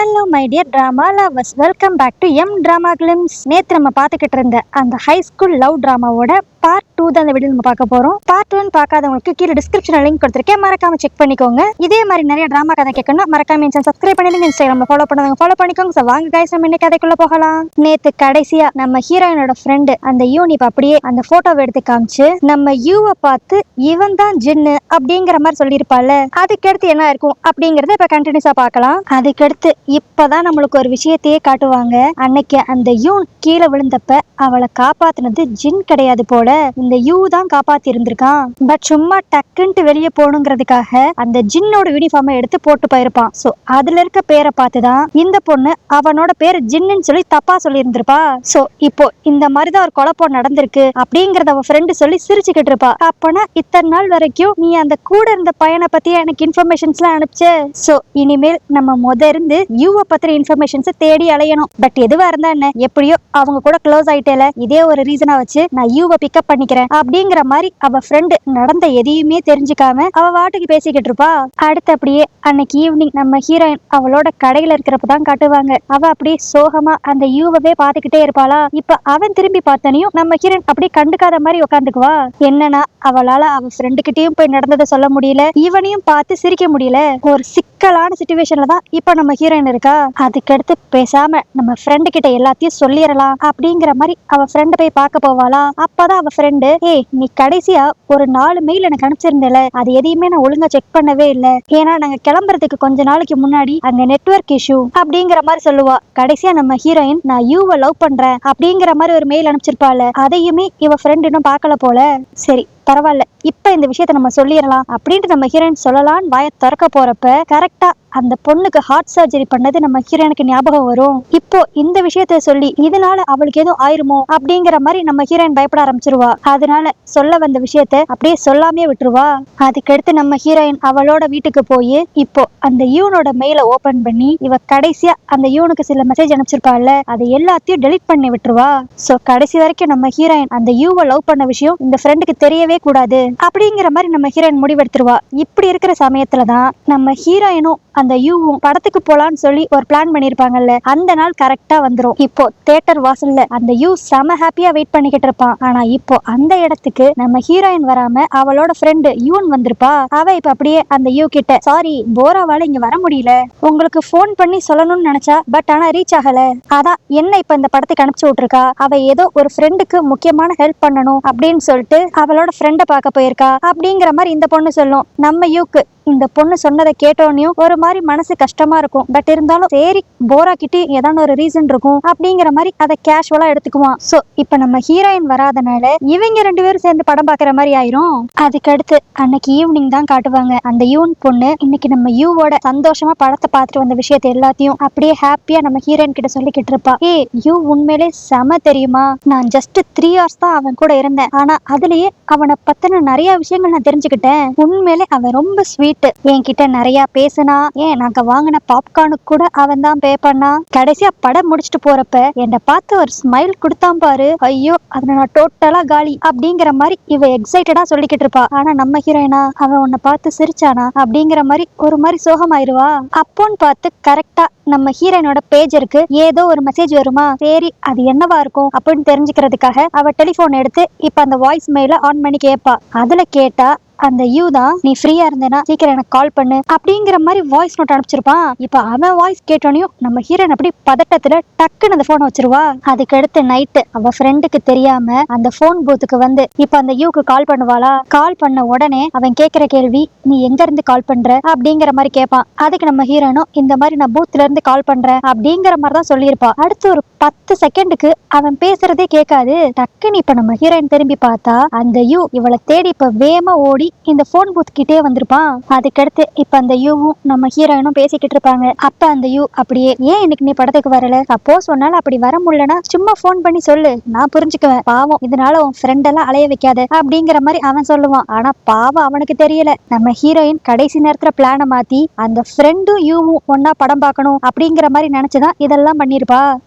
Hello my dear drama lovers, welcome back to எம் drama glimpse. நேற்று நம்ம பார்த்துக்கிட்டு இருந்த அந்த ஹை ஸ்கூல் லவ் டிராமாவோட பார்ட் 2 தான் இந்த வீடியோ நம்ம பார்க்க போறோம். பார்ட் 1 பார்க்காதவங்களுக்கு கீழே டிஸ்கிரிப்ஷன்ல லிங்க் கொடுத்திருக்கேன், மறக்காம செக் பண்ணிக்கோங்க. இதே மாதிரி நிறைய டிராமா கதை கேட்கணும், மறக்காம சப்ஸ்கிரைப் பண்ணிடுங்க. இன்ஸ்டாகிராம்ல ஃபாலோ பண்ணாதவங்க ஃபாலோ பண்ணிக்கோங்க. சோ வாங்க गाइस, நம்ம இன்னைக்கு கதைக்குள்ள போகலாம். நேத்து கடைசியா நம்ம ஹீரோயினோட ஃப்ரெண்ட் அந்த யூனிப் அப்படியே அந்த போட்டோவை எடுத்து காமிச்சு நம்ம யூவை பார்த்து இவன் தான் ஜின்னு அப்படிங்கிற மாதிரி சொல்லியிருப்பாள். அதுக்கடுத்து என்ன இருக்கும் அப்படிங்கறத இப்ப கண்டினியூஸா பார்க்கலாம். அதுக்கடுத்து இப்பதான் நம்மளுக்கு ஒரு விஷயத்தையே காட்டுவாங்க. அன்னைக்கு அந்த யூன் கீழே விழுந்தப்ப அவளை காப்பாத்தினது ஜின் கிடையாது போல, இந்த யூ தான் காப்பாத்தி இருந்திருக்கான். பட் சும்மா டக்குன்ட்டு வெளியே போகணுங்கிறதுக்காக அந்த ஜின்னோட யூனிஃபார்மை எடுத்து போட்டு போயிருப்பான். சோ அதுல இருக்க பேரை பார்த்துதான் இந்த பொண்ணு அவனோட பேர் ஜின்னு சொல்லி தப்பா சொல்லி இருந்திருப்பா. சோ இப்போ இந்த மாதிரிதான் ஒரு குழப்பம் நடந்திருக்கு அப்படிங்கறத அவ ஃப்ரெண்டு சொல்லி சிரிச்சுக்கிட்டு இருப்பா. அப்பனா இத்தனை நாள் வரைக்கும் நீ அந்த கூட இருந்த பையனை பத்தி எனக்கு இன்ஃபர்மேஷன்ஸ் எல்லாம் அனுப்பிச்ச. சோ இனிமேல் நம்ம இருந்து யூவை பத்திர இன்ஃபர்மேஷன்ஸ் தேடி அலையணும். பட் எதுவா இருந்தா என்ன, எப்படியோ அவங்க கூட க்ளோஸ் ஆயிட்டேல, இதே ஒரு ரீசனா வச்சு நான் யூவை பிக்கப் பண்ணிக்கிறேன் அப்படிங்கிற மாதிரி அவ ஃப்ரெண்டு நடந்த எதையுமே தெரிஞ்சுக்காம அவ வாட்டுக்கு பேசிக்கிட்டு இருப்பா. அடுத்து அப்படியே அன்னைக்கு ஈவினிங் நம்ம ஹீரோயின் அவளோட கடையில இருக்கிறப்பதான் காட்டுவாங்க. அவ அப்படியே சோகமா அந்த யூவவே பாத்துக்கிட்டே இருப்பாளா. இப்ப அவன் திரும்பி பார்த்தனையும் நம்ம ஹீரோயின் அப்படியே கண்டுக்காத மாதிரி உட்காந்துக்குவா. என்னன்னா அவளால அவ ஃப்ரெண்டு கிட்டயும் போய் நடந்ததை சொல்ல முடியல, இவனையும் பார்த்து சிரிக்க முடியல. ஒரு சிக்கலான சிச்சுவேஷன்ல தான் இப்ப நம்ம ஹீரோயின் இருக்கா. அதுக்கடுத்து பேசாம நம்ம ஃப்ரெண்டு கிட்ட எல்லாத்தையும் சொல்லிடலாம் அப்படிங்கிற மாதிரி அவ ஃப்ரெண்டு போய் பார்க்க போவாளா. அப்பதான் அவ ஃப்ரெண்டு, ஏய் நீ கடைசியா ஒரு 4 மெயில் எனக்கு அனுப்பிச்சிருந்தல, அது எதையுமே நான் ஒழுங்கா செக் பண்ணவே இல்லை, ஏன்னா நாங்க கிளம்புறதுக்கு கொஞ்ச நாளைக்கு முன்னாடி அங்க நெட்வொர்க் இஷ்யூ அப்படிங்கிற மாதிரி சொல்லுவா. கடைசியா நம்ம ஹீரோயின் நான் யூவை லவ் பண்றேன் அப்படிங்கிற மாதிரி ஒரு மெயில் அனுப்பிச்சிருப்பாள். அதையுமே இவ ஃப்ரெண்ட் இன்னும் பார்க்கல போல. சரி பரவாயில்ல, இப்ப இந்த விஷயத்த நம்ம சொல்லிடலாம் அப்படின்ட்டு நம்ம ஹீரோயின் சொல்லலான்னு வாயை திறக்க போறப்ப கரெக்டா அந்த பொண்ணுக்கு ஹார்ட் சர்ஜரி பண்ணது நம்ம ஹீரோயினுக்கு ஞாபகம் வரும். இப்போ இந்த விஷயத்த சொல்லி இதனால அவளுக்கு எதுவும் ஆயிருமோ அப்படிங்கிற மாதிரி நம்ம ஹீரோயின் பயப்பட ஆரம்பிச்சிருவா. அதனால சொல்ல வந்த விஷயத்த அப்படியே சொல்லாமே விட்டுருவா. அதுக்கடுத்து நம்ம ஹீரோயின் அவளோட வீட்டுக்கு போய் இப்போ அந்த யூனோட மெயில ஓபன் பண்ணி இவ கடைசியா அந்த யூனுக்கு சில மெசேஜ் அனுப்பிச்சிருப்பாள், அதை எல்லாத்தையும் டெலிட் பண்ணி விட்டுருவா. சோ கடைசி வரைக்கும் நம்ம ஹீரோயின் அந்த யூவை லவ் பண்ண விஷயம் இந்த ஃப்ரெண்டுக்கு தெரியவே கூடாது அப்படிங்கிற மாதிரி நம்ம ஹீரோயின் முடிவெடுத்துருவா. இப்படி இருக்கிற சமயத்துலதான் நம்ம ஹீரோயினும் அந்த யூவும் படத்துக்கு போலான்னு சொல்லி ஒரு பிளான் பண்ணிருப்பாங்கல்ல, அந்த நாள் கரெக்டா வந்துரும். இப்போ தியேட்டர் வாசல்ல அந்த யூ செம ஹாப்பியா வெயிட் பண்ணிக்கிட்டு இருப்பான். ஆனா இப்போ அந்த இடத்துக்கு நம்ம ஹீரோயின் வராம அவளோட ஃப்ரெண்டு யூன் வந்திருப்பா. அவ இப்ப அப்படியே அந்த யூ கிட்ட, சாரி போராவால இங்க வர முடியல, உங்களுக்கு போன் பண்ணி சொல்லணும்னு நினைச்சா பட் ஆனா ரீச் ஆகல, அதான் என்ன இப்ப இந்த படத்துக்கு அனுப்பிச்சு விட்டுருக்கா. அவ ஏதோ ஒரு ஃப்ரெண்டுக்கு முக்கியமான ஹெல்ப் பண்ணணும் அப்படின்னு சொல்லிட்டு அவளோட ஃப்ரெண்ட பார்க்க போயிருக்கா அப்படிங்கிற மாதிரி இந்த பொண்ணு சொல்லும். நம்ம யூக்கு இந்த பொண்ணு சொன்னதை கேட்டோன்னையும் ஒரு மாதிரி மனசு கஷ்டமா இருக்கும். பட் இருந்தாலும் சரி போரா கிட்டே ஏதாவது ஒரு ரீசன் இருக்கும் அப்படிங்கிற மாதிரி அதை கேஷுவலா எடுத்துக்குவான். சோ இப்ப நம்ம ஹீரோயின் வராதனால இவங்க 2 பேரும் சேர்ந்து படம் பாக்குற மாதிரி ஆயிரும். அதுக்கடுத்து அன்னைக்கு ஈவினிங் தான் காட்டுவாங்க. அந்த யூன் பொண்ணு இன்னைக்கு நம்ம யூவோட சந்தோஷமா படத்தை பார்த்துட்டு வந்த விஷயத்த எல்லாத்தையும் அப்படியே ஹாப்பியா நம்ம ஹீரோயின் கிட்ட சொல்லிக்கிட்டு இருப்பா. ஏ யூ உண்மையிலே செம தெரியுமா, நான் ஜஸ்ட் 3 hours தான் அவன் கூட இருந்தேன், ஆனா அதுலயே அவனை பத்தின நிறைய விஷயங்கள் நான் தெரிஞ்சுக்கிட்டேன். உண்மையிலே அவன் ரொம்ப ஸ்வீட், என்கிட்ட நிறைய பேசினா, ஏன் நாங்க வாங்கின பாப்கார்னுக்கு கூட அவன் தான் பே பண்ணா. கடைசியா படம் முடிச்சுட்டு போறப்ப என்னை பார்த்து ஒரு ஸ்மைல் கொடுத்தான் பாரு, ஐயோ அதுல நான் டோட்டலா காலி அப்படிங்கிற மாதிரி இவ எக்ஸைட்டடா சொல்லிக்கிட்டு இருப்பா. ஆனா நம்ம ஹீரோயினா அவன் உன்னை பார்த்து சிரிச்சானா அப்படிங்கிற மாதிரி ஒரு மாதிரி சோகமாயிருவா. அப்போன்னு பார்த்து கரெக்டா நம்ம ஹீரோயினோட பேஜருக்கு ஏதோ ஒரு மெசேஜ் வருமா. சரி அது என்னவா இருக்கும் அப்படின்னு தெரிஞ்சுக்கிறதுக்காக அவ டெலிபோன் எடுத்து இப்ப அந்த வாய்ஸ் மெயில ஆன் பண்ணி கேட்பா. அதுல கேட்டா அந்த யூ தான், நீ ஃப்ரீயா இருந்தேனா சீக்கிரம் எனக்கு கால் பண்ணு அப்படிங்கிற மாதிரி வாய்ஸ் நோட் அனுப்பிச்சிருப்பான். இப்ப அவன் வாய்ஸ் கேட்டோனையும் நம்ம ஹீரோயின் அப்படி பதட்டத்துல டக்குன்னு அந்த போன் வச்சிருவா. அதுக்கடுத்து நைட்டு அவ ஃப்ரெண்டுக்கு தெரியாம அந்த போன் பூத்துக்கு வந்து இப்ப அந்த யூக்கு கால் பண்ணுவாளா. கால் பண்ண உடனே அவன் கேக்குற கேள்வி, நீ எங்க இருந்து கால் பண்ற அப்படிங்கிற மாதிரி கேட்பான். அதுக்கு நம்ம ஹீரோயினும் இந்த மாதிரி நான் பூத்ல இருந்து கால் பண்றேன் அப்படிங்கிற மாதிரி தான் சொல்லியிருப்பா. அடுத்து ஒரு 10 செகண்டுக்கு அவன் பேசுறதே கேட்காது. டக்குன்னு இப்ப நம்ம ஹீரோயின் திரும்பி பார்த்தா அந்த யூ இவளை தேடி இப்ப வேகமா ஓடி இந்த போன் பூத் கிட்டே வந்திருப்பான். அதுக்கடுத்து இப்ப அந்த யூவும் நம்ம ஹீரோயினும் பேசிக்கிட்டு இருப்பாங்க. அப்ப அந்த யூ அப்படியே, ஏன் இன்னைக்கு நீ படத்துக்கு வரல, சப்போஸ் உன்னால அப்படி வர முடியலன்னா சும்மா போன் பண்ணி சொல்லு, நான் புரிஞ்சுக்குவேன், பாவம் இதனால உன் ஃப்ரெண்ட் எல்லாம் அலைய வைக்காத அப்படிங்கிற மாதிரி அவன் சொல்லுவான். ஆனா பாவம் அவனுக்கு தெரியல, நம்ம ஹீரோயின் கடைசி நேரத்துல பிளான மாத்தி அந்த ஃப்ரெண்டும் யூவும் ஒன்னா படம் பார்க்கணும் அப்படிங்கிற மாதிரி நினைச்சுதான் இதெல்லாம் பண்ணிருப்பா.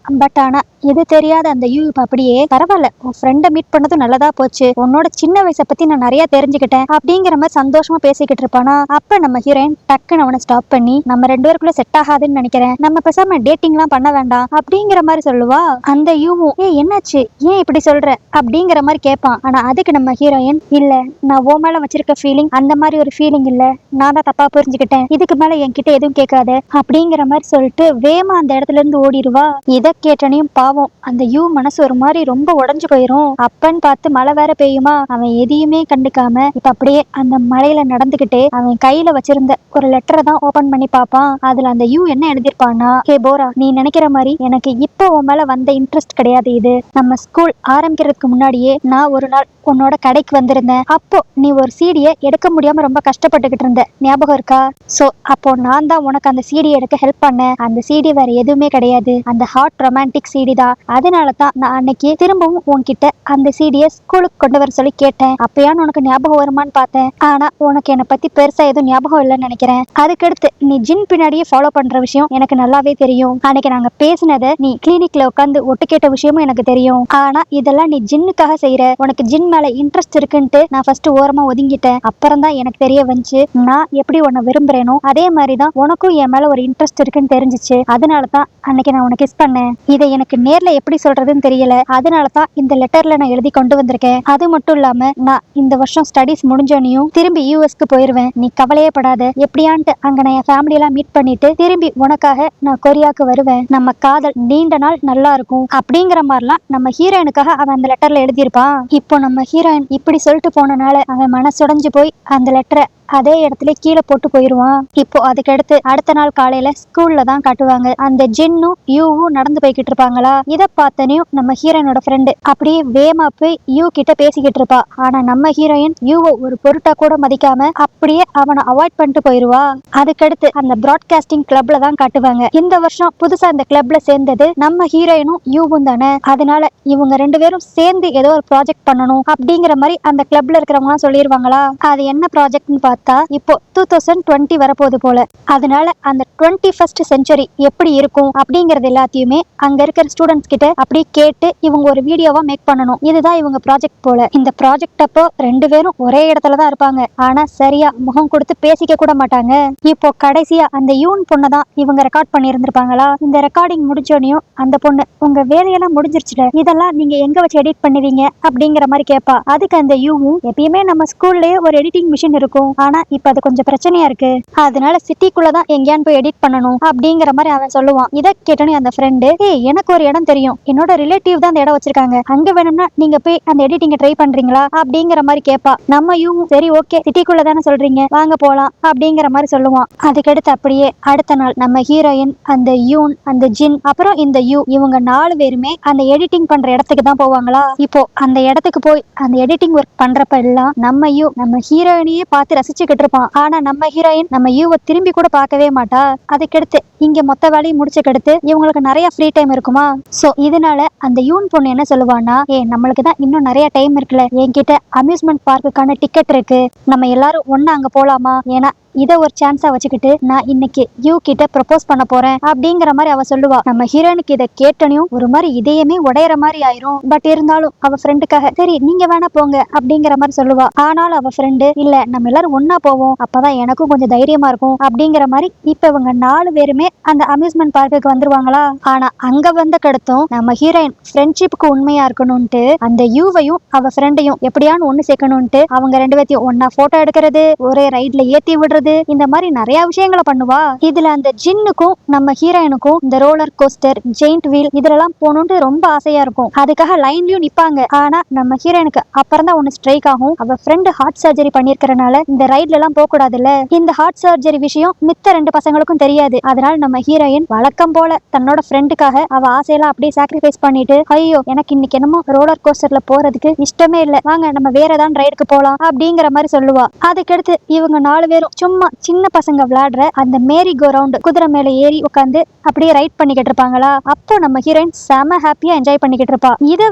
பட் ஆனா இது தெரியாத அந்த யூ அப்படியே, பரவாயில்ல உன் ஃப்ரெண்டை மீட் பண்ணதும் நல்லதா போச்சு, உன்னோட சின்ன வயசை பத்தி நான் நிறைய தெரிஞ்சுக்கிட்டேன் அப்படி அப்படிங்கிற மாதிரி சந்தோஷமா பேசிக்கிட்டு இருப்பானா. அப்ப நம்ம ஹீரோயின் டக்குன்னு அவனை ஸ்டாப் பண்ணி, நம்ம 2 பேருக்குள்ள செட் ஆகாதுன்னு நினைக்கிறேன், நம்ம பேசாம டேட்டிங் எல்லாம் பண்ண வேண்டாம் அப்படிங்கிற மாதிரி சொல்லுவா. அந்த யூவும் என்னாச்சு, ஏன் இப்படி சொல்ற அப்படிங்கிற மாதிரி கேட்பான். ஆனா அதுக்கு நம்ம ஹீரோயின், இல்ல நான் ஓ மேல வச்சிருக்க ஃபீலிங் அந்த மாதிரி ஒரு ஃபீலிங் இல்ல, நான் தான் தப்பா புரிஞ்சுக்கிட்டேன், இதுக்கு மேல என்கிட்ட எதுவும் கேட்காத அப்படிங்கிற மாதிரி சொல்லிட்டு வேமா அந்த இடத்துல இருந்து ஓடிடுவா. இதை கேட்டனையும் பாவம் அந்த யூ மனசு ஒரு மாதிரி ரொம்ப உடஞ்சு போயிரும். அப்பன்னு பார்த்து மழை வேற பெய்யுமா. அவன் எதையுமே கண்டுக்காம இப்ப அப்படியே அந்த மழையில நடந்துகிட்டே அவன் கையில வச்சிருந்த ஒரு லெட்டரை தான் ஓபன் பண்ணி பார்ப்பான். அதுல அந்த யூ என்ன எழுதிருப்பான்னா, ஹே போரா, நீ நினைக்கிற மாதிரி எனக்கு இப்போ உன் மேல வந்த இன்ட்ரெஸ்ட் கிடையாது. இது நம்ம ஸ்கூல் ஆரம்பிக்கிறதுக்கு முன்னாடியே நான் ஒரு நாள் உன்னோட கடைக்கு வந்திருந்தேன். அப்போ நீ ஒரு சீடியை எடுக்க முடியாம ரொம்ப கஷ்டப்பட்டுக்கிட்டு இருந்த, ஞாபகம் இருக்கா? சோ அப்போ நான் தான் உனக்கு அந்த சீடி எடுக்க ஹெல்ப் பண்ணேன். அந்த சீடி வேற எதுவுமே கிடையாது, அந்த ஹாட் ரொமான்டிக் சீடி தான். அதனால தான் நான் அன்னைக்கு திரும்பவும் உன்கிட்ட அந்த சீடியை ஸ்கூலுக்கு கொண்டு வர சொல்லி கேட்டேன். அப்பயான்னு உனக்கு ஞாபகம் வருமானு பார்த்தேன். ஆனா உனக்கு என்னை பத்தி பெருசா எதுவும் ஞாபகம் இல்லைன்னு நினைக்கிறேன். அதுக்கடுத்து நீ ஜின் பின்னாடியே ஃபாலோ பண்ற விஷயம் எனக்கு நல்லாவே தெரியும். அன்னைக்கு நாங்க பேசினதை நீ கிளினிக்ல உட்காந்து ஒட்டு கேட்ட விஷயமும் எனக்கு தெரியும். ஆனா இதெல்லாம் நீ ஜின்னுக்காக செய்யற, உனக்கு ஜின் மேல இன்ட்ரெஸ்ட் இருக்குன்ட்டு நான் ஃபர்ஸ்ட் ஓரமா ஒதுங்கிட்டேன். அப்புறம் தான் எனக்கு தெரிய வந்துச்சு, நான் எப்படி உன்னை விரும்புறேனோ அதே மாதிரிதான் உனக்கும் என் மேல ஒரு இன்ட்ரெஸ்ட் இருக்குன்னு தெரிஞ்சிச்சு. அதனாலதான் அன்னைக்கு நான் உனக்கு கிஸ் பண்ணேன். இதை எனக்கு நேர்ல எப்படி சொல்றதுன்னு தெரியல, அதனாலதான் இந்த லெட்டர்ல நான் எழுதி கொண்டு வந்திருக்கேன். அது மட்டும் இல்லாம நான் இந்த வருஷம் ஸ்டடிஸ் முடிஞ்சோனையும் திரும்பி யூஎஸ்க்கு போயிருவேன். நீ கவலையே படாத, எப்படியான்ட்டு அங்க நான் என் ஃபேமிலி எல்லாம் மீட் பண்ணிட்டு திரும்பி உனக்காக நான் கொரியாக்கு வருவேன். நம்ம காதல் நீண்ட நாள் நல்லா இருக்கும் அப்படிங்கிற மாதிரிலாம் நம்ம ஹீரோயினுக்காக அவன் அந்த லெட்டர்ல எழுதியிருப்பான். இப்போ நம்ம ஹீரோயின் இப்படி சொல்லிட்டு போனனால அவன் மனசுடைஞ்சு போய் அந்த லெட்டரை அதே இடத்துல கீழே போட்டு போயிருவான். இப்போ அதுக்கடுத்து அடுத்த நாள் காலையில ஸ்கூல்ல தான் காட்டுவாங்க. அந்த ஜின்னும் யூவும் நடந்து போய்கிட்டு இருப்பாங்களா. இதை பார்த்தனையும் நம்ம ஹீரோயினோட ஃப்ரெண்டு அப்படியே வேமா போய் யூ கிட்ட பேசிக்கிட்டு இருப்பா. ஆனா நம்ம ஹீரோயின் யூவை ஒரு பொருட்டா கூட மதிக்காம அப்படியே அவனை அவாய்ட் பண்ணிட்டு போயிருவா. அதுக்கடுத்து அந்த பிராட்காஸ்டிங் கிளப்ல தான் காட்டுவாங்க. இந்த வருஷம் புதுசா இந்த கிளப்ல சேர்ந்தது நம்ம ஹீரோயினும் யூவும் தானே. அதனால இவங்க 2 பேரும் சேர்ந்து ஏதோ ஒரு ப்ராஜெக்ட் பண்ணணும் அப்படிங்கிற மாதிரி அந்த கிளப்ல இருக்கிறவங்க சொல்லிடுவாங்களா. அது என்ன ப்ராஜெக்ட்னு பார்த்தா, இப்போ 2020 வரப்போகுது போல. அதனால அந்த 21st செஞ்சுரி எப்படி இருக்கும் அப்படிங்கறது எல்லாத்தையுமே அங்க இருக்கிற ஸ்டூடெண்ட்ஸ் கிட்ட அப்படியே கேட்டு இவங்க ஒரு வீடியோவா மேக் பண்ணணும். இதுதான் இவங்க ப்ராஜெக்ட் போல. இந்த ப்ராஜெக்ட் அப்போ 2 பேரும் ஒரே இடத்துல தான் இருப்பாங்க. ஆனா சரியா முகம் கொடுத்து பேசிக்க கூட மாட்டாங்க. இப்போ கடைசியா அந்த யூன் பொண்ணை தான் இவங்க ரெக்கார்ட் பண்ணி இருந்திருப்பாங்களா. இந்த ரெக்கார்டிங் முடிஞ்சோனையும் அந்த பொண்ணு, உங்க வேலையெல்லாம் முடிஞ்சிருச்சுல, இதெல்லாம் நீங்க எங்க வச்சு எடிட் பண்ணுவீங்க அப்படிங்கிற மாதிரி கேட்பா. அதுக்கு அந்த யூவும், எப்பயுமே நம்ம ஸ்கூல்லயே ஒரு எடிட்டிங் மிஷின் இருக்கும், ஆனா இப்ப அது கொஞ்சம் பிரச்சனையா இருக்கு, அதனால சிட்டிக்குள்ளதான் எங்கேயான்னு போய் எடிட் பண்ணணும் அப்படிங்கிற மாதிரி அவன் சொல்லுவான். இதை கேட்டோன்னு அந்த ஃப்ரெண்டு, எனக்கு ஒரு இடம் தெரியும், என்னோட ரிலேட்டிவ் தான் அந்த இடம் வச்சிருக்காங்க, அங்க வேணும்னா நீங்க போய் அந்த எடிட்டிங்க ட்ரை பண்றீங்களா அப்படிங்கிற மாதிரி கேட்பா. நம்ம யூவும் சரி ஓகே, சிட்டிக்குள்ள தானே சொல்றீங்க, வாங்க போலாம் அப்படிங்கிற மாதிரி சொல்லுவான். அதுக்கடுத்து அப்படியே அடுத்த நாள் நம்ம ஹீரோயின், அந்த யூன், அந்த ஜின், அப்புறம் இந்த யூ, இவங்க 4 பேருமே அந்த எடிட்டிங் பண்ற இடத்துக்கு தான் போவாங்களா. இப்போ அந்த இடத்துக்கு போய் அந்த எடிட்டிங் ஒர்க் பண்றப்ப எல்லாம் நம்ம யூ நம்ம ஹீரோயினையே பார்த்து ரசிச்சுக்கிட்டு இருப்பான். ஆனா நம்ம ஹீரோயின் நம்ம யூவை திரும்பி கூட பார்க்கவே மாட்டா. அதுக்கடுத்து இங்க மொத்த வேலையும் முடிச்சுக்கடுத்து இவங்களுக்கு நிறைய ஃப்ரீ டைம் இருக்குமா. சோ இதனால அந்த யூன் பொண்ணு என்ன சொல்லுவான்னா, நம்மளுக்கு தான் இன்னும் நிறைய டைம் இருக்குல்ல, என்கிட்ட அம்யூஸ்மெண்ட் பார்க்குக்கான டிக்கெட் இருக்கு, நம்ம எல்லாரும் ஒண்ணா அங்க போலாமா, ஏன்னா இதை ஒரு சான்ஸா வச்சுக்கிட்டு நான் இன்னைக்கு யூ கிட்ட ப்ரொபோஸ் பண்ண போறேன் அப்படிங்கிற மாதிரி அவ சொல்லுவா. நம்ம ஹீரோனுக்கு இதை கேட்டனையும் ஒரு மாதிரி இதயமே உடையற மாதிரி ஆயிரும். பட் இருந்தாலும் அவ ஃப்ரெண்டுக்காக சரி நீங்க வேணா போங்க அப்படிங்கிற மாதிரி சொல்லுவா. ஆனாலும் அவ ஃப்ரெண்டு, இல்ல நம்ம எல்லாரும் ஒன்னா போவோம், அப்பதான் எனக்கும் கொஞ்சம் தைரியமா இருக்கும் அப்படிங்கிற மாதிரி இப்ப இவங்க 4 பேருமே அந்த அம்யூஸ்மெண்ட் பார்க்குக்கு வந்துருவாங்களா. ஆனா அங்க வந்த கடத்தும் நம்ம ஹீரோயின் ஃப்ரெண்ட்ஷிப்புக்கு உண்மையா இருக்கணும்ட்டு அந்த யூவையும் அவ ஃப்ரெண்டையும் எப்படியானு ஒண்ணு சேர்க்கணும்ட்டு அவங்க 2 பேத்தையும் ஒன்னா போட்டோ எடுக்கிறது, ஒரே ரைட்ல ஏத்தி விடுறது, இந்த மாதிரி நிறைய விஷயங்களை பண்ணுவா. இதுல அந்த ஜின்னுக்கும் நம்ம ஹீரோயினுக்கும் இந்த ரோலர் கோஸ்டர், ஜெயிண்ட் வீல் இதெல்லாம் போகணும்னு ரொம்ப ஆசையா இருக்கும். அதுக்காக லைன்லயும் நிப்பாங்க. ஆனா நம்ம ஹீரோயினுக்கு அப்புறம் தான் ஒண்ணு ஸ்ட்ரைக் ஆகும், அவ ஃப்ரெண்டு ஹார்ட் சர்ஜரி பண்ணிருக்கிறனால இந்த ரைட்ல எல்லாம் போக கூடாதுல்ல. இந்த ஹார்ட் சர்ஜரி விஷயம் மித்த 2 பசங்களுக்கும் தெரியாது. அதனால நம்ம ஹீரோயின் வழக்கம் போல தன்னோட ஃப்ரெண்டுக்காக அவ ஆசையெல்லாம் அப்படியே சாக்ரிஃபைஸ் பண்ணிட்டு, ஐயோ எனக்கு இன்னைக்கு என்னமோ ரோலர் கோஸ்டர்ல போறதுக்கு இஷ்டமே இல்ல, வாங்க நம்ம வேற ஏதாவது ரைடுக்கு போலாம் அப்படிங்கிற மாதிரி சொல்லுவா. அதுக்கடுத்து இவங்க 4 பேரும் சும்மா சின்ன பசங்க விளையாடுற அந்த மேரி கோ ரவுண்ட் குதிரை மேல ஏறி உட்காந்து அப்படியே ரைட் பண்ணிக்கிட்டு இருப்பாங்களா. அப்போ நம்ம ஹீரோயின் செம ஹாப்பியா என்ஜாய் பண்ணிக்கிட்டு இருப்பா. இத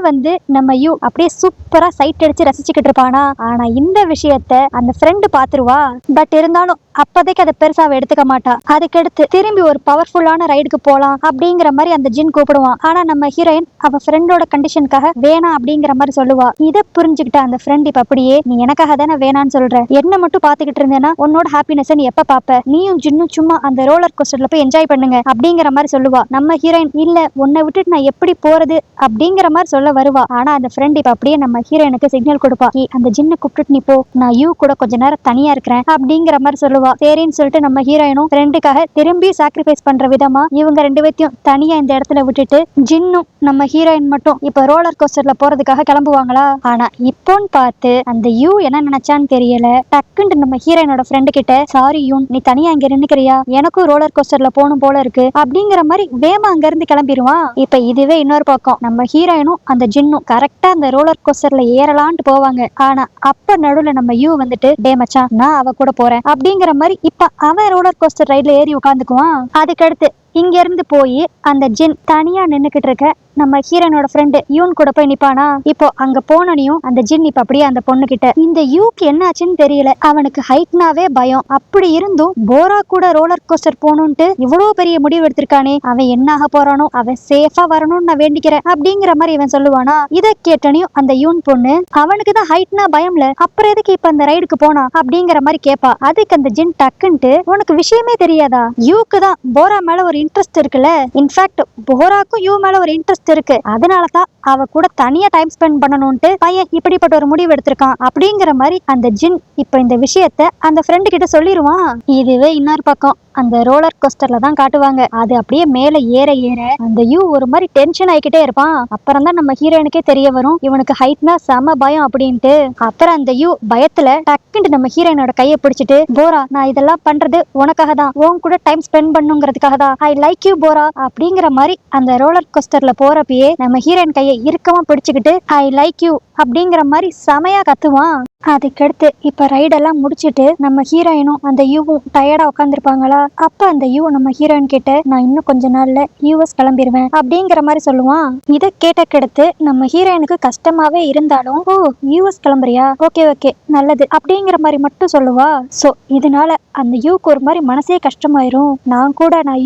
நம்ம யூ அப்படியே சூப்பரா சைட் அடிச்சு ரசிச்சுக்கிட்டு இருப்பானா. ஆனா இந்த விஷயத்த அந்த ஃப்ரெண்டு பாத்துருவா. பட் இருந்தாலும் அப்போதைக்கு அதை பெருசா அவ எடுத்துக்க மாட்டா. அதுக்கடுத்து திரும்பி ஒரு பவர்ஃபுல்லான ரைடுக்கு போலாம் அப்படிங்கிற மாதிரி அந்த ஜின் கூப்பிடுவான். ஆனா நம்ம ஹீரோயின் அவ ஃப்ரெண்டோட கண்டிஷனுக்காக வேணாம் அப்படிங்கிற மாதிரி சொல்லுவா. இதை புரிஞ்சுக்கிட்ட அந்த ஃப்ரெண்ட் இப்ப அப்படியே, நீ எனக்காக தானே வேணான்னு சொல்ற, என்ன மட்டும் பாத்துக்கிட்டு இருந்தேன்னா உன்னோட ஹாப்பினஸ் நீ எப்ப பாப்ப, நீயும் ஜின்னும் சும்மா அந்த ரோலர் கோஸ்டர்ல போய் என்ஜாய் பண்ணுங்க அப்படிங்கிற மாதிரி சொல்லுவா. நம்ம ஹீரோயின் இல்ல உன்னை விட்டுட்டு நான் எப்படி போறது அப்படிங்கிற மாதிரி சொல்ல வருவா. ஆனா அந்த ஃப்ரெண்ட் இப்ப அப்படியே நம்ம ஹீரோயினுக்கு சிக்னல் கொடுப்பா. அந்த ஜின்னை கூப்பிட்டு நீ போ, நான் யூ கூட கொஞ்ச நேரம் தனியா இருக்கிறேன் அப்படிங்கிற மாதிரி சொல்லுவா. சரின்னு சொல்லிட்டு நம்ம ஹீரோயினும் ஃப்ரெண்டுக்காக திரும்பி சாக்ரிஃபைஸ் பண்ற விதமா இவங்க ரெண்டு பேத்தையும் தனியா இந்த இடத்துல விட்டுட்டு ஜின்னும் நம்ம ஹீரோயின் மட்டும் இப்ப ரோலர் கோஸ்டர்ல போறதுக்காக கிளம்புவாங்களா. ஆனா இப்போன்னு பார்த்து அந்த யூ என்ன நினைச்சான்னு தெரியல, டக்குன்னு நம்ம ஹீரோயினோட ஃப்ரெண்டு கிட்ட, சாரி யூன், நீ தனியா இங்க நின்னுக்கிறியா, எனக்கும் ரோலர் கோஸ்டர்ல போகணும் போல இருக்கு அப்படிங்கிற மாதிரி வேமா அங்க இருந்து கிளம்பிடுவான். இப்ப இதுவே இன்னொரு பக்கம் நம்ம ஹீரோயினும் அந்த ஜின்னும் கரெக்டா அந்த ரோலர் கோஸ்டர்ல ஏறலான்ட்டு போவாங்க. ஆனா அப்ப நடுவுல நம்ம யூ வந்துட்டு, டே மச்சான் நான் அவ கூட போறேன் அப்படிங்கிற மாதிரி இப்ப அவன் ரோலர் கோஸ்டர் ரைட்ல ஏறி உட்காந்துக்குவான். அதுக்கடுத்து இங்க இருந்து போய் அந்த ஜின் தனியா நின்னுக்கிட்டு இருக்க நம்ம ஹீரோனோட ஃப்ரெண்டு யூன் கூட போய் நிப்பானா. இப்போ அங்க போனனையும் அந்த ஜின் இப்ப அப்படியே அந்த பொண்ணு கிட்ட, இந்த யூக்கு என்ன ஆச்சுன்னு தெரியல, அவனுக்கு ஹைட்னாவே பயம், அப்படி இருந்தும் போரா கூட ரோலர் கோஸ்டர் போகணும்ட்டு இவ்வளவு பெரிய முடிவு எடுத்திருக்கானே, அவன் என்ன ஆக போறானோ, அவன் சேஃபா வரணும்னு நான் வேண்டிக்கிறேன் அப்படிங்கிற மாதிரி இவன் சொல்லுவானா. இதை கேட்டனையும் அந்த யூன் பொண்ணு, அவனுக்கு தான் ஹைட்னா பயம்ல, அப்புறம் எதுக்கு இப்ப அந்த ரைடுக்கு போனா அப்படிங்கிற மாதிரி கேப்பா. அதுக்கு அந்த ஜின் டக்குன்ட்டு, உனக்கு விஷயமே தெரியாதா, யூக்கு தான் போரா மேல ஒரு இன்ட்ரெஸ்ட் இருக்குல்ல, இன்ஃபேக்ட் போராக்கும் யூ மேல ஒரு இன்ட்ரெஸ்ட் இருக்கு, அதனாலதான் அவ கூட தனியா டைம் ஸ்பெண்ட் பண்ணணும்ட்டு பையன் இப்படிப்பட்ட ஒரு முடிவு எடுத்திருக்கான் அப்படிங்கிற மாதிரி அந்த ஜின் இப்ப இந்த விஷயத்த அந்த ஃப்ரெண்டு கிட்ட சொல்லிடுவான். இதுவே இன்னொரு பக்கம் அந்த ரோலர் கோஸ்டர்ல தான் காட்டுவாங்க. அது அப்படியே மேல ஏற ஏற அந்த யூ ஒரு மாதிரி டென்ஷன் ஆகிக்கிட்டே இருப்பான். அப்புறம் தான் நம்ம ஹீரோயினுக்கே தெரிய வரும் இவனுக்கு ஹைட்னா செம பயம் அப்படின்ட்டு. அப்புறம் அந்த யூ பயத்துல டக்குன்னு நம்ம ஹீரோயினோட கையை பிடிச்சிட்டு, போரா நான் இதெல்லாம் பண்றது உனக்காக தான், உன் கூட டைம் ஸ்பெண்ட் பண்ணுங்கிறதுக்காக தான், ஐ லைக் யூ போரா அப்படிங்கிற மாதிரி அந்த ரோலர் கோஸ்டர்ல போறப்பயே நம்ம ஹீரோயின் கையை இறுக்கமா பிடிச்சுக்கிட்டு ஐ லைக் யூ அப்படிங்கிற மாதிரி செமையா கத்துவான். அதுக்கடுத்து இப்ப ரைடெல்லாம் முடிச்சுட்டு நம்ம ஹீரோயினும் அந்த யூவும் டயர்டா உட்காந்துருப்பாங்களா. அப்ப அந்த யூ நம்ம ஹீரோயின் கிட்ட, நான் இன்னும் கொஞ்ச நாள்ல யூஎஸ் கிளம்பிடுவேன் அப்படிங்கிற மாதிரி சொல்லுவான். இதை கேட்டக்கடுத்து நம்ம ஹீரோயினுக்கு கஷ்டமாவே இருந்தாலும், ஓ யூஎஸ் கிளம்புறியா, ஓகே ஓகே நல்லது அப்படிங்கிற மாதிரி மட்டும் சொல்லுவா. சோ இதனால அந்த யூக்கு ஒரு மாதிரி மனசே கஷ்டமாயிரும். நான்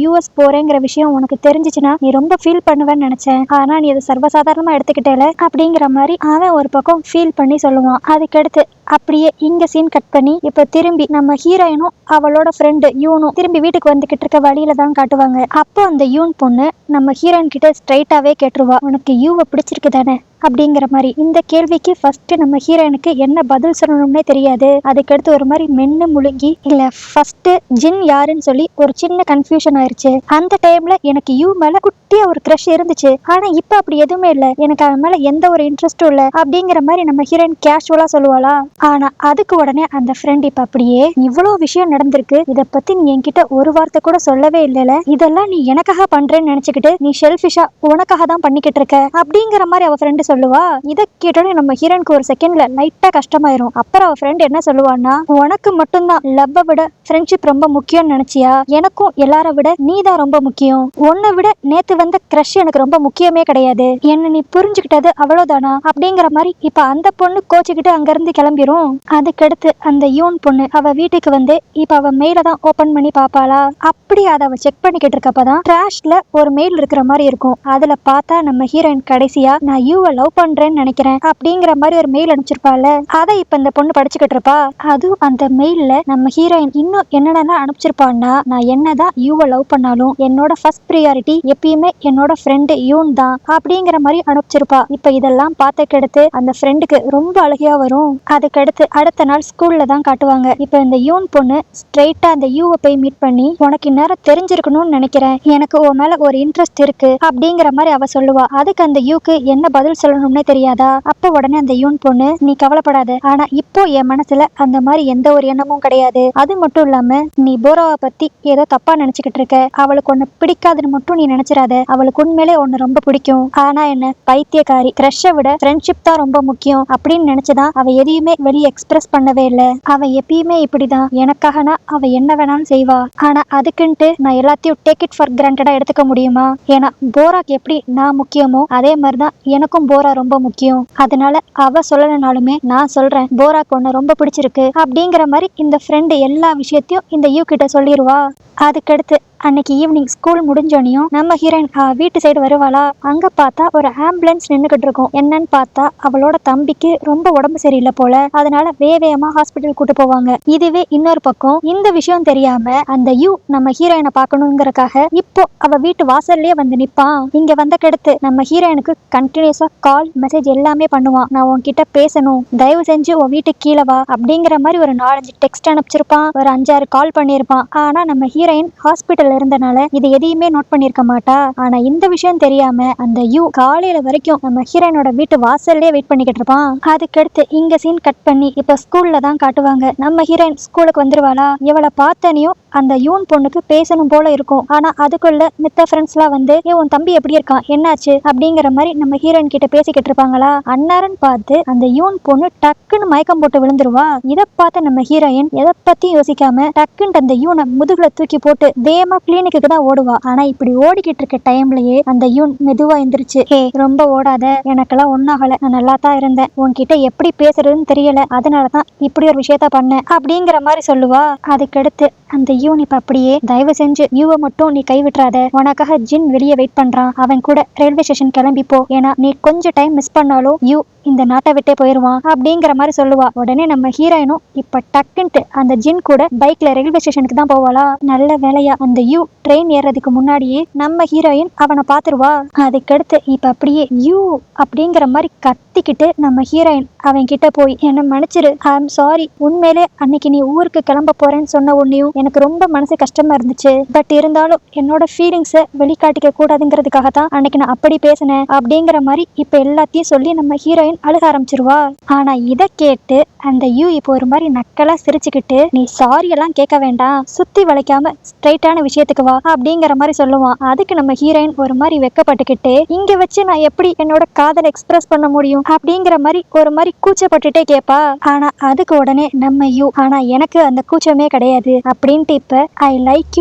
யூஎஸ் போறேங்கிற விஷயம் உனக்கு தெரிஞ்சிச்சுன்னா நீ ரொம்ப ஃபீல் பண்ணுவேன்னு நினைச்சேன், ஆனா நீ அதை சர்வசாதாரணமா எடுத்துக்கிட்டேல அப்படிங்கிற மாதிரி அவன் ஒரு பக்கம் ஃபீல் பண்ணி சொல்லுவான். அதுக்கடுத்து அப்படியே இங்க சீன் கட் பண்ணி இப்ப திரும்பி நம்ம ஹீரோயினும் அவளோட ஃப்ரெண்டு யூனும் திரும்பி வீட்டுக்கு வந்துகிட்டு இருக்க வழியில தான் காட்டுவாங்க. அப்போ அந்த யூன் பொண்ணு நம்ம ஹீரோயின் கிட்ட ஸ்ட்ரைட்டாவே கேட்டுருவா, உனக்கு யூவை பிடிச்சிருக்கு தானே அப்படிங்கிற மாதிரி. இந்த கேள்விக்கு ஃபர்ஸ்ட் நம்ம ஹீரோயினுக்கு என்ன பதில் சொல்லணும்னே தெரியாது. அதுக்கடுத்து ஒரு மாதிரி மென்னு முழுங்கி, இல்ல ஃபர்ஸ்ட் ஜின் யாருன்னு சொல்லி ஒரு சின்ன கன்ஃபியூஷன் ஆயிருச்சு, அந்த டைம்ல எனக்கு யூ மேல குட்டியா ஒரு க்ரஷ் இருந்துச்சு, ஆனா இப்ப அப்படி எதுவுமே இல்ல, எனக்கு அவன் மேல எந்த ஒரு இன்ட்ரெஸ்டும் இல்ல அப்படிங்கிற மாதிரி நம்ம ஹீரோயின் கேஷுவலா சொல்லுவாளா. ஆனா அதுக்கு உடனே அந்த ஃப்ரெண்ட் இப்ப அப்படியே, இவ்வளவு விஷயம் நடந்திருக்கு, இத பத்தி நீ என்கிட்ட ஒரு வார்த்தை கூட சொல்லவே இல்லல, இதெல்லாம் நீ எனக்காக பண்றேன்னு நினைச்சுக்கிட்டு நீ ஷெல்ஃபிஷா உனக்காக தான் பண்ணிக்கிட்டு இருக்க அப்படிங்கிற மாதிரி அவ ஃப்ரெண்டு சொல்லுவா. இதை கேட்டோட நம்ம ஹீரோனுக்கு ஒரு செகண்ட்ல லைட்டா கஷ்டமாயிரும். அப்புறம் அவ ஃப்ரெண்ட் என்ன சொல்லுவான்னா, உனக்கு மட்டும்தான் லவ்வை விட ஃப்ரெண்ட்ஷிப் ரொம்ப முக்கியம்னு நினைச்சியா, எனக்கும் எல்லார விட நீ தான் ரொம்ப முக்கியம், உன்னை விட நேத்து வந்த கிரஷ் எனக்கு ரொம்ப முக்கியமே கிடையாது, என்ன நீ புரிஞ்சுக்கிட்டது அவ்வளவுதானா அப்படிங்கிற மாதிரி இப்ப அந்த பொண்ணு கோச்சுக்கிட்டு அங்க இருந்து கிளம்பிரும். அதுக்கடுத்து அந்த யூன் பொண்ணு அவ வீட்டுக்கு வந்து இப்ப அவ மெயில தான் ஓபன் பண்ணி பாப்பாளா. அப்படி அதை அவ செக் பண்ணிக்கிட்டு இருக்கப்பதான் டிராஷ்ல ஒரு மெயில் இருக்கிற மாதிரி இருக்கும். அதுல பார்த்தா நம்ம ஹீரோயின் கடைசியா, நான் யூவை லவ் பண்றேன்னு நினைக்கிறேன் அப்படிங்கிற மாதிரி ஒரு மெயில் அனுப்பிச்சிருப்பாள். அதை இப்ப இந்த பொண்ணு படிச்சுக்கிட்டு இருப்பா. அதுவும் அந்த மெயில்ல நம்ம ஹீரோயின் இன்னும் என்னென்ன அனுப்பிச்சிருப்பான்னா, நான் என்னதான் யூவை லவ் பண்ணாலும் என்னோட ஃபர்ஸ்ட் ப்ரியாரிட்டி எப்பயுமே என்னோட ஃப்ரெண்டு யூன் தான் அப்படிங்கிற மாதிரி அனுப்பிச்சிருப்பா. இப்ப இதெல்லாம் பார்த்துக்கடுத்து அந்த ஃப்ரெண்டுக்கு ரொம்ப அழகியா வரும். அதுக்கடுத்து அடுத்த நாள் ஸ்கூல்ல தான் காட்டுவாங்க. இப்ப இந்த யூன் பொண்ணு ஸ்ட்ரெயிட்டா அந்த யூவை போய் மீட் பண்ணி, உனக்கு இந்நேரம் தெரிஞ்சிருக்கணும்னு நினைக்கிறேன், எனக்கு உன் மேல ஒரு இன்ட்ரெஸ்ட் இருக்கு அப்படிங்கிற மாதிரி அவ சொல்லுவா. அதுக்கு அந்த யூக்கு என்ன பதில் சொல்லணும்னே தெரியாதா. அப்ப உடனே அந்த யூன் பொண்ணு, நீ கவலைப்படாத, ஆனா இப்போ என் மனசுல அந்த மாதிரி எந்த ஒரு எண்ணமும் கிடையாது, அது மட்டும் இல்லாம நீ போராவை பத்தி ஏதோ தப்பா நினைச்சுக்கிட்டு இருக்க, அவளுக்கு ஒன்னு பிடிக்காதுன்னு மட்டும் நீ நினைச்சிடாத, அவளுக்கு உண்மையிலே ஒன்னு ரொம்ப பிடிக்கும், ஆனா என்ன பைத்தியக்காரி, கிரஷை விட ஃப்ரெண்ட்ஷிப் தான் ரொம்ப முக்கியம் அப்படின்னு நினைச்சுதான் அவ எதையுமே வெளியே எக்ஸ்பிரஸ் பண்ணவே இல்லை, அவ எப்பயுமே இப்படிதான், எனக்காகனா அவ என்ன வேணாலும் செய்வா, ஆனா அதுக்குன்ட்டு நான் எல்லாத்தையும் டேக் இட் ஃபார் கிராண்டடா எடுத்துக்க முடியுமா, ஏன்னா போராக்கு எப்படி நான் முக்கியமோ அதே மாதிரிதான் எனக்கும் போரா ரொம்ப முக்கியம், அதனால அவ சொல்லலைனாலுமே நான் சொல்றேன், போராக்கு உன்னை ரொம்ப பிடிச்சிருக்கு அப்படிங்கிற மாதிரி இந்த ஃப்ரெண்டு எல்லா விஷயத்தையும் இந்த யூ கிட்ட சொல்லிடுவா. அதுக்கடுத்து அன்னைக்கு ஈவினிங் ஸ்கூல் முடிஞ்சோனையும் நம்ம ஹீரோயின் வீட்டு சைடு வருவாளா. அங்க பார்த்தா ஒரு ஆம்புலன்ஸ் நின்னுகிட்டு இருக்கும். என்னன்னு பார்த்தா அவளோட தம்பிக்கு ரொம்ப உடம்பு சரியில்லை போல, அதனால வேகமா ஹாஸ்பிட்டல் கூட்டு போவாங்க. இதுவே இன்னொரு பக்கம் இந்த விஷயம் தெரியாம அந்த யூ நம்ம ஹீரோயினை பார்க்கணுங்கிறக்காக இப்போ அவ வீட்டு வாசல்லே வந்து நிப்பான். இங்க வந்த கெடுத்து நம்ம ஹீரோயினுக்கு கண்டினியூஸா கால் மெசேஜ் எல்லாமே பண்ணுவான். நான் உன்கிட்ட பேசணும், தயவு செஞ்சு உன் வீட்டுக்கு கீழே வா அப்படிங்கிற மாதிரி ஒரு 4-5 டெக்ஸ்ட் அனுப்பிச்சிருப்பான், ஒரு 5-6 கால் பண்ணியிருப்பான். ஆனா நம்ம ஹீரோயின் ஹாஸ்பிட்டல் இருந்தனால இது எதையுமே நோட் பண்ணிருக்க மாட்டா. ஆனா இந்த விஷயம் தெரியாம அந்த யூ காலையில வரைக்கும் நம்ம ஹீரோயினோட வீட்டு வாசல்லே வெயிட் பண்ணிக்கிட்டு இருப்பான். அதுக்கடுத்து இங்க சீன் கட் பண்ணி இப்ப ஸ்கூல்ல தான் காட்டுவாங்க. நம்ம ஹீரோயின் ஸ்கூலுக்கு வந்துருவாளா. இவளை பார்த்தனையும் அந்த யூன் பொண்ணுக்கு பேசணும் போல இருக்கும். ஆனா அதுக்குள்ள மித்த ஃப்ரெண்ட்ஸ் எல்லாம் வந்து உன் தம்பி எப்படி இருக்கான், என்னாச்சு அப்படிங்கிற மாதிரி நம்ம ஹீரோயின் கிட்ட பேசிக்கிட்டு இருப்பாங்களா. அன்னாரன் பார்த்து அந்த யூன் பொண்ணு டக்குன்னு மயக்கம் போட்டு விழுந்துருவா. இதை பார்த்து நம்ம ஹீரோயின் எதை பத்தியும் யோசிக்காம டக்குன்னு அந்த யூனை முதுகுல தூக்கி போட்டு வேகமா கிளினிக்கு தான் ஓடுவா. ஆனா இப்படி ஓடிக்கிட்டு இருக்க டைம்லயே அந்த யூன் மெதுவா எந்திரிச்சு, ரொம்ப ஓடாத, எனக்கெல்லாம் ஒன்னாகல, நான் நல்லா தான் இருந்தேன், உன்கிட்ட எப்படி பேசுறதுன்னு தெரியல, அதனாலதான் இப்படி ஒரு விஷயத்த பண்ண அப்படிங்கிற மாதிரி சொல்லுவா. அதுக்கடுத்து அந்த யூன் இப்ப அப்படியே, தயவு செஞ்சு யூவை மட்டும் நீ கைவிட்டுறாத, உனக்காக ஜின் வெளியே வெயிட் பண்றான், அவன் கூட ரயில்வே ஸ்டேஷன் கிளம்பிப்போ, ஏன்னா நீ கொஞ்சம் டைம் மிஸ் பண்ணாலும் யூ இந்த நாட்டை விட்டே போயிருவான் அப்படிங்கிற மாதிரி சொல்லுவா. உடனே நம்ம ஹீரோயினும் இப்ப டக்குன்ட்டு அந்த ஜின் கூட பைக்ல ரயில்வே ஸ்டேஷனுக்கு தான் போவாளா. நல்ல வேலையா அந்த யூ ட்ரெயின் ஏறதுக்கு முன்னாடியே நம்ம ஹீரோயின் அவனை பாத்துருவா. அதுக்கடுத்து இப்ப அப்படியே யூ அப்படிங்கிற மாதிரி கத்திக்கிட்டு நம்ம ஹீரோயின் அவன் கிட்ட போய், என்ன மன்னிச்சிரு, ஐ எம் சாரி, உண்மையிலே அன்னைக்கு நீ ஊருக்கு கிளம்ப போறேன்னு சொன்ன உன்னையும் எனக்கு ரொம்ப மனசு கஷ்டமா இருந்துச்சு, பட் இருந்தாலும் என்னோட ஃபீலிங்ஸை வெளிக்காட்டிக்க கூடாதுங்கிறதுக்காக தான் அன்னைக்கு நான் அப்படி பேசினேன் அப்படிங்கிற மாதிரி இப்ப எல்லாத்தையும் சொல்லி நம்ம ஹீரோயின் அழுக ஆரம்பிச்சிருவா. ஆனா இதை கேட்டு அந்த யூ இப்போ ஒரு மாதிரி நக்கலா சிரிச்சுக்கிட்டு, நீ சாரி எல்லாம் கேட்க வேண்டாம், சுத்தி வளைக்காம ஸ்ட்ரைட்டான விஷயத்துக்கு வா அப்படிங்கிற மாதிரி சொல்லுவான். அதுக்கு நம்ம ஹீரோயின் ஒரு மாதிரி வெக்கப்பட்டுக்கிட்டு, இங்க வச்சு நான் எப்படி என்னோட காதலை எக்ஸ்பிரஸ் பண்ண முடியும் அப்படிங்கிற மாதிரி ஒரு மாதிரி கூச்சப்பட்டுட்டே கேட்பா. ஆனா அதுக்கு உடனே நம்ம யூ, ஆனா எனக்கு அந்த கூச்சமே கிடையாது அப்படின்ட்டு இப்ப ஐ லைக்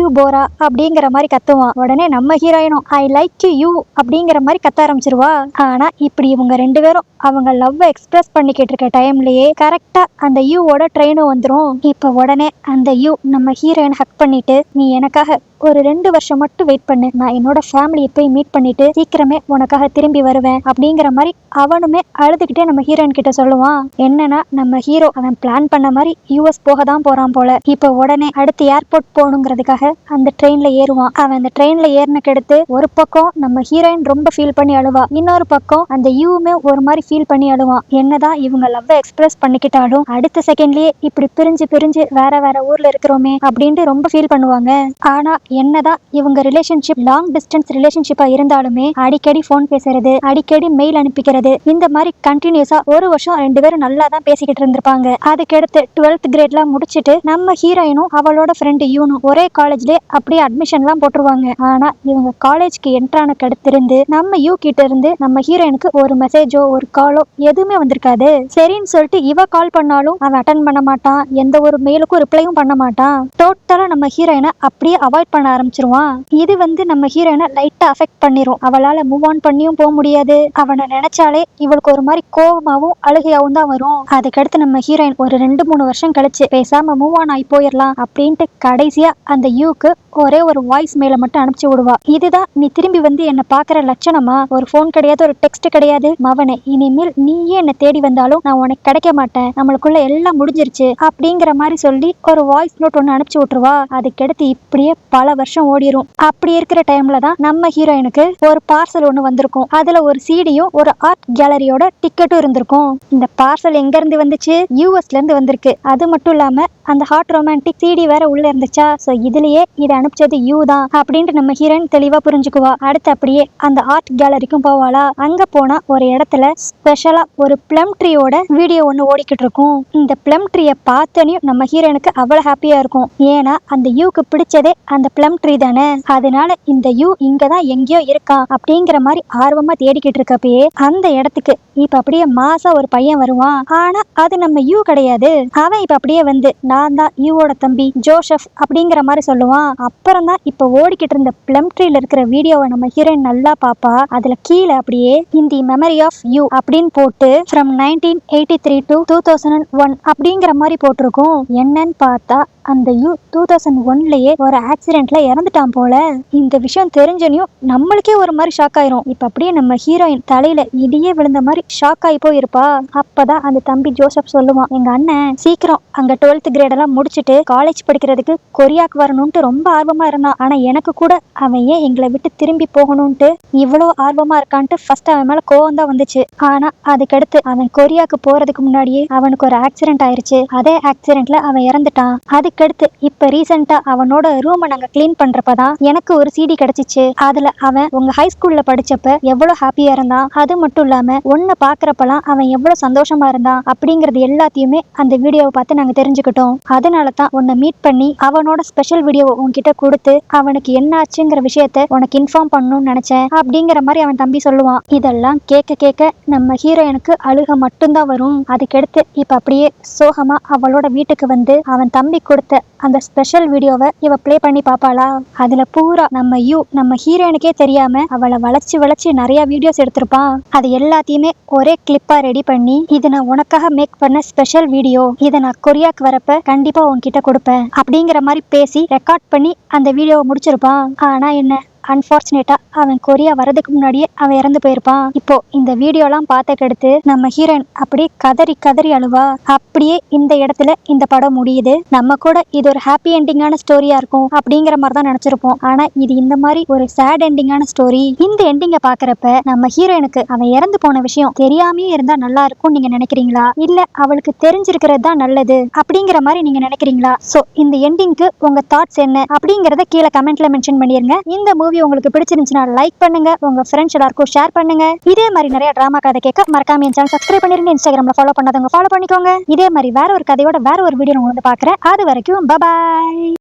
யூ போரா அப்படிங்கிற மாதிரி கத்துவான். உடனே நம்ம ஹீரோயினும் ஐ லைக் யூ அப்படிங்கிற மாதிரி கத்த ஆரம்பிச்சிருவா. ஆனா இப்படி இவங்க ரெண்டு பேரும் அவங்க லவ் எக்ஸ்பிரஸ் பண்ணிக்கிட்டு இருக்க டைம்லயே கரெக்டா அந்த யூவோட ட்ரெயினும் வந்துரும். இப்ப உடனே அந்த யூ நம்ம ஹீரோயின் ஹக் பண்ணிட்டு, நீ எனக்காக ஒரு 2 வருஷம் மட்டும் வெயிட் பண்ணு, நான் என்னோட ஃபேமிலியை போய் மீட் பண்ணிட்டு சீக்கிரமே உனக்காக திரும்பி வருவேன் அப்படிங்கிற மாதிரி அவனுமே அழுதுகிட்டே நம்ம ஹீரோயின் கிட்ட சொல்லுவான். என்னன்னா நம்ம ஹீரோ அவன் பிளான் பண்ண மாதிரி யூஎஸ் போக தான் போறான் போல. இப்ப உடனே அடுத்து ஏர்போர்ட் போகணுங்கிறதுக்காக அந்த ட்ரெயின்ல ஏறுவான். அவன் அந்த ட்ரெயின்ல ஏறினக்கு எடுத்து ஒரு பக்கம் நம்ம ஹீரோயின் ரொம்ப ஃபீல் பண்ணி அழுவா, இன்னொரு பக்கம் அந்த யூவுமே ஒரு மாதிரி ஃபீல் பண்ணி அழுவான். என்னதான் இவங்க லவ் எக்ஸ்பிரஸ் பண்ணிக்கிட்டாலும் அடுத்த செகண்ட்லயே இப்படி பிரிஞ்சு பிரிஞ்சு வேற வேற ஊர்ல இருக்கிறோமே அப்படின்ட்டு ரொம்ப ஃபீல் பண்ணுவாங்க. ஆனா என்னதான் இவங்க ரிலேஷன்ஷிப் லாங் டிஸ்டன்ஸ் ரிலேஷன்ஷிப்பா இருந்தாலுமே அடிக்கடி போன் பேசுறது, அடிக்கடி மெயில் அனுப்பிக்கிறது, இந்த மாதிரி கண்டினியூஸா ஒரு வருஷம் 2 பேரும் நல்லா தான் பேசிக்கிட்டு இருந்திருப்பாங்க. அதுக்கடுத்து 12th கிரேட்லாம் முடிச்சுட்டு நம்ம ஹீரோயினும் அவளோட ஃப்ரெண்டு யூனும் ஒரே காலேஜ்ல அப்படியே அட்மிஷன்லாம் போட்டுருவாங்க. ஆனா இவங்க காலேஜ்க்கு என்ட்ரான கடுத்திருந்து நம்ம யூ கிட்ட இருந்து நம்ம ஹீரோயினுக்கு ஒரு மெசேஜோ ஒரு காலோ எதுவுமே வந்திருக்காது. சரின்னு சொல்லிட்டு இவ கால் பண்ணாலும் அவன் அட்டன் பண்ண மாட்டான், எந்த ஒரு மெயிலுக்கும் ரிப்ளையும் பண்ண மாட்டான். டோட்டலா நம்ம ஹீரோயினை அப்படியே அவாய்ட் பண்ண ஆரம்பிச்சிருவான். இது நம்ம ஹீரோயினை லைட்டா அஃபெக்ட் பண்ணிரும். அவளால மூவ் ஆன் பண்ணியும் போக முடியாது. அவனை நினைச்சாலே இவளுக்கு ஒரு மாதிரி கோபமாவும் அழுகையாவும் தான் வரும். அதுக்கடுத்து நம்ம ஹீரோயின் ஒரு 2-3 வருஷம் கழிச்சு பேசாம மூவ் ஆன் ஆகி போயிடலாம் அப்படின்ட்டு கடைசியா அந்த யூக்கு ஒரே ஒரு வாய்ஸ் மெயில மட்டும் அனுப்பிச்சு விடுவா. இதுதான் நீ திரும்பி வந்து என்ன பாக்குற லட்சணமா? ஒரு போன் கிடையாது, ஒரு டெக்ஸ்ட் கிடையாது, மவனே இனிமேல் நீயே என்ன தேடி வந்தாலும் நான் உனக்கு கிடைக்க மாட்டேன், நம்மளுக்குள்ள எல்லாம் முடிஞ்சிருச்சு அப்படிங்கிற மாதிரி சொல்லி ஒரு வாய்ஸ் நோட் ஒன்னு அனுப்பிச்சு விட்டுருவா. அதுக்கடுத்து இப்படியே பல வருஷம் ஓடிரும். அப்படி இருக்கிற டைம்ல தான் நம்ம ஹீரோயினுக்கு ஒரு பார்சல் ஒண்ணு வந்திருக்கும். அதுல ஒரு சீடியும் ஒரு ஆர்ட் கேலரியோட டிக்கெட்டும் இருந்திருக்கும். இந்த பார்சல் எங்க இருந்து வந்துச்சு? யூஎஸ்ல இருந்து வந்திருக்கு. அது மட்டும் இல்லாம அந்த ஹாட் ரொமான்டிக் சீடி வேற உள்ள இருந்துச்சா, சோ இதுலயே இதை அனுப்பிச்சது யூ தான் அப்படின்ட்டு நம்ம ஹீரோயின் தெளிவா புரிஞ்சுக்குவா. அடுத்து அப்படியே அந்த ஆர்ட் கேலரிக்கும் போவாளா. அங்க போனா ஒரு இடத்துல ஸ்பெஷலா ஒரு பிளம் ட்ரீயோட வீடியோ ஒண்ணு ஓடிக்கிட்டு இருக்கும். இந்த பிளம் ட்ரீயை பார்த்தனையும் நம்ம ஹீரோயினுக்கு அவ்வளவு ஹாப்பியா இருக்கும். ஏன்னா அந்த யூக்கு பிடிச்சதே அந்த பிளம் ட்ரீ தானே, அதனால இந்த யூ இங்கதான் எங்கேயோ இருக்கான் அப்படிங்கிற மாதிரி ஆர்வமா தேடிக்கிட்டு இருக்கப்பயே அந்த இடத்துக்கு இப்ப அப்படியே மாசா ஒரு பையன் வருவான். ஆனா அது நம்ம யூ கிடையாது. அவன் இப்ப அப்படியே வந்து நான் தான் யூவோட தம்பி ஜோசப் அப்படிங்கிற மாதிரி சொல்லுவான். அப்புறம் தான் இப்ப ஓடிக்கிட்டு இருந்த பிளம் ட்ரீல இருக்கிற வீடியோவை நம்ம ஹீரோயின் நல்லா பாப்பா. அதுல கீழே அப்படியே இன் தி மெமரி ஆஃப் யூ அப்படின்னு போட்டு ஃப்ரம் 1983 to 2001 அப்படிங்கிற மாதிரி போட்டிருக்கும். என்னன்னு பார்த்தா அந்த யூ 2001லயே ஒரு ஆக்சிடென்ட்ல இறந்துட்டான் போல. இந்த விஷயம் தெரிஞ்சனையும் நம்மளுக்கே ஒரு மாதிரி ஷாக் ஆயிரும். இப்ப அப்படியே நம்ம ஹீரோயின் தலையில இடியே விழுந்த மாதிரி ஷாக் ஆகி போயிருப்பா. அப்பதான் அந்த தம்பி ஜோசப் சொல்லுவான், எங்க அண்ணன் சீக்கிரம் அங்க 12th கிரேட் எல்லாம் முடிச்சுட்டு காலேஜ் படிக்கிறதுக்கு கொரியாக்கு வரணும்ட்டு ரொம்ப ஆர்வமா இருந்தான். ஆனா எனக்கு கூட அவன் ஏன் எங்களை விட்டு திரும்பி போகணும்ட்டு இவ்வளோ ஆர்வமா இருக்கான்ட்டு ஃபர்ஸ்ட் அவன் மேல கோவம் தான் வந்துச்சு. ஆனா அதுக்கடுத்து அவன் கொரியாக்கு போறதுக்கு முன்னாடியே அவனுக்கு ஒரு ஆக்சிடென்ட் ஆயிருச்சு. அதே ஆக்சிடென்ட்ல அவன் இறந்துட்டான். அதுக்கடுத்து இப்ப ரீசெண்டா அவனோட ரூமை நாங்க கிளீன் பண்றப்பதான் எனக்கு ஒரு சிடி கிடைச்சிச்சு. அதுல அவன் உங்க ஹை ஸ்கூல்ல படிச்சப்ப எவ்வளவு ஹாப்பியா இருந்தான், அது மட்டும் இல்லாம உன்னை பாக்குறப்பெல்லாம் அவன் எவ்வளவு சந்தோஷமா இருந்தான் அப்படிங்கறது எல்லாத்தையுமே அந்த வீடியோவை பார்த்து நாங்க தெரிஞ்சுக்கிட்டோம். அதனாலதான் உன்னை மீட் பண்ணி அவனோட ஸ்பெஷல் வீடியோவை உன்கிட்ட கொடுத்து அவனுக்கு என்ன ஆச்சுங்கிற விஷயத்த உனக்கு இன்ஃபார்ம் பண்ணணும்னு நினைச்சேன் அப்படிங்கிற மாதிரி அவன் தம்பி சொல்லுவான். இதெல்லாம் கேட்க கேட்க நம்ம ஹீரோயினுக்கு அழுக மட்டும்தான் வரும். அதுக்கடுத்து இப்ப அப்படியே சோகமா அவளோட வீட்டுக்கு வந்து அவன் தம்பி கொடுத்த அந்த ஸ்பெஷல் வீடியோவை இவ ப்ளே பண்ணி பாப்பாளா. அதுல பூரா நம்ம ஹீரோயினுக்கே தெரியாம அவளை வளைச்சு வளைச்சு நிறைய வீடியோஸ் எடுத்திருப்பான். அது எல்லாத்தையுமே ஒரே கிளிப்பா ரெடி பண்ணி இது நான் உனக்காக மேக் பண்ண ஸ்பெஷல் வீடியோ, இதை நான் கொரியாக்கு வரப்ப கண்டிப்பா உன்கிட்ட கொடுப்பேன் அப்படிங்கிற மாதிரி பேசி ரெக்கார்ட் பண்ணி அந்த வீடியோவை முடிச்சிருப்பான். ஆனா என்ன, அன்பார்ச்சுனேட்டா அவன் கொரியா வரதுக்கு முன்னாடியே அவன் இறந்து போயிருப்பான். இப்போ இந்த வீடியோலாம் பார்த்தக்கடுத்து நம்ம ஹீரோயின் அப்படியே கதறி கதறி அழுவா. அப்படியே இந்த இடத்துல இந்த படம் முடியுது. நம்ம கூட இது ஒரு ஹாப்பி எண்டிங்கான ஸ்டோரியா இருக்கும் அப்படிங்கிற மாதிரி தான் நினைச்சிருப்போம். ஆனா இது இந்த மாதிரி ஒரு சேட் எண்டிங்கான ஸ்டோரி. இந்த எண்டிங்கை பாக்குறப்ப நம்ம ஹீரோயினுக்கு அவன் இறந்து போன விஷயம் தெரியாமே இருந்தா நல்லா இருக்கும் நீங்க நினைக்கிறீங்களா, இல்ல அவளுக்கு தெரிஞ்சிருக்கிறது தான் நல்லது அப்படிங்கிற மாதிரி நீங்க நினைக்கிறீங்களா? சோ இந்த எண்டிங்க்கு உங்க தாட்ஸ் என்ன அப்படிங்கறத கீழே கமெண்ட்ல மென்ஷன் பண்ணிருங்க. இந்த மூவி உங்களுக்கு பிடிச்சிருந்துச்சுன்னா லைக் பண்ணுங்க, உங்க ஃப்ரெண்ட்ஸ் எல்லாருக்கும் ஷேர் பண்ணுங்க. இதே மாதிரி நிறைய டிராமா கதை கேட்க மறக்காம என் சேனல் சப்ஸ்கிரைப் பண்ணிருங்க. இன்ஸ்டாகிராம்ல ஃபாலோ பண்ணாதவங்க ஃபாலோ பண்ணிக்கோங்க. இதே மாதிரி வேற ஒரு கதையோட வேற ஒரு வீடியோ வந்து பாக்குறேன். அது வரைக்கும் பை.